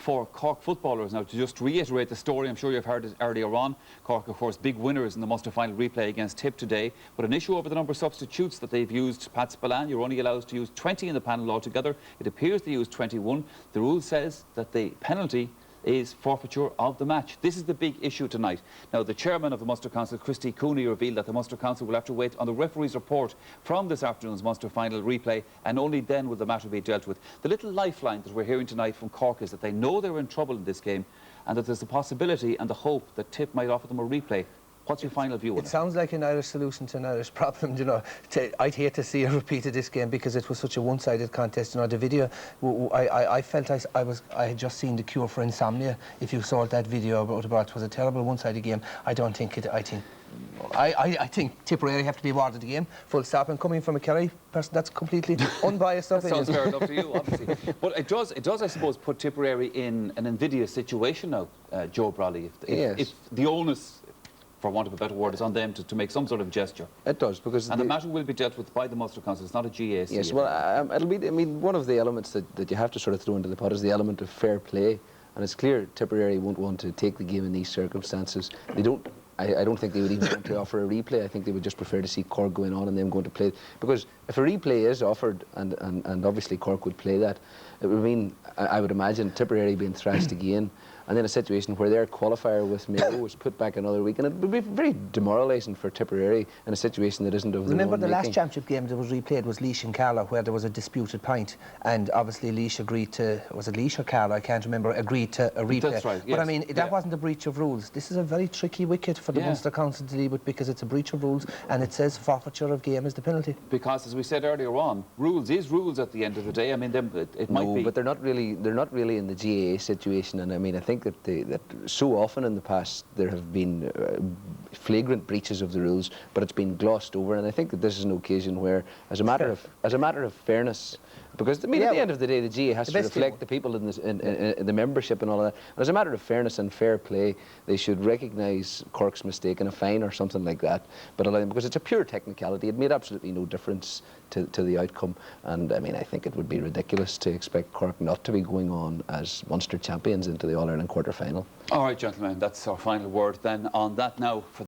for Cork footballers. Now, to just reiterate the story, I'm sure you've heard it earlier on. Cork, of course, big winners in the Munster final replay against Tip today, but an issue over the number of substitutes that they've used. Pat Spillane, you're only allowed to use 20 in the panel altogether. It appears they used 21. The rule says that the penalty is forfeiture of the match. This is the big issue tonight. Now, the chairman of the Munster Council, Christy Cooney, revealed that the Munster Council will have to wait on the referee's report from this afternoon's Munster final replay, and only then will the matter be dealt with. The little lifeline that we're hearing tonight from Cork is that they know they're in trouble in this game, and that there's the possibility and the hope that Tip might offer them a replay. What's your final view on it? It sounds like an Irish solution to an Irish problem, you know. I'd hate to see a repeat of this game because it was such a one-sided contest. You know, the video, I felt I had just seen The Cure for Insomnia. If you saw that video about it was a terrible one-sided game. I don't think it. I think Tipperary have to be awarded the game, full stop. And coming from a Kerry person, that's completely unbiased opinion. Sounds fair enough to you, obviously. But it does, I suppose, put Tipperary in an invidious situation now, Joe Brolly. If the onus, for want of a better word, is on them to make some sort of gesture. It does, because... And the matter will be dealt with by the Munster Council. It's not a GAC. Yes, well, it'll be... I mean, one of the elements that you have to sort of throw into the pot is the element of fair play. And it's clear Tipperary won't want to take the game in these circumstances. They don't... I don't think they would even want to offer a replay. I think they would just prefer to see Cork going on and them going to play. Because if a replay is offered, and obviously Cork would play that, it would mean, I would imagine, Tipperary being thrashed again, and then a situation where their qualifier with Mayo was put back another week, and it would be very demoralising for Tipperary in a situation that isn't of their own Remember the making. last championship game that was replayed was Laois and Carlow, where there was a disputed point, and obviously Laois agreed to, was it Laois or Carlow, I can't remember, agreed to a replay. That's right, yes. But I mean, that wasn't a breach of rules. This is a very tricky wicket for the Munster Council to deal with, because it's a breach of rules, and it says forfeiture of game is the penalty. Because, as we said earlier on, rules is rules at the end of the day. I mean, it might be... No, but they're not really in the GAA situation, and I mean, I think that so often in the past there have been flagrant breaches of the rules, but it's been glossed over, and I think that this is an occasion where, as a matter of fairness, because I mean, at the end of the day, the GAA has to reflect the people in the membership and all of that. And as a matter of fairness and fair play, they should recognise Cork's mistake in a fine or something like that. But allow them, because it's a pure technicality, it made absolutely no difference to the outcome. And I mean, I think it would be ridiculous to expect Cork not to be going on as Munster champions into the All-Ireland quarter-final. All right, gentlemen, that's our final word then on that. Now, for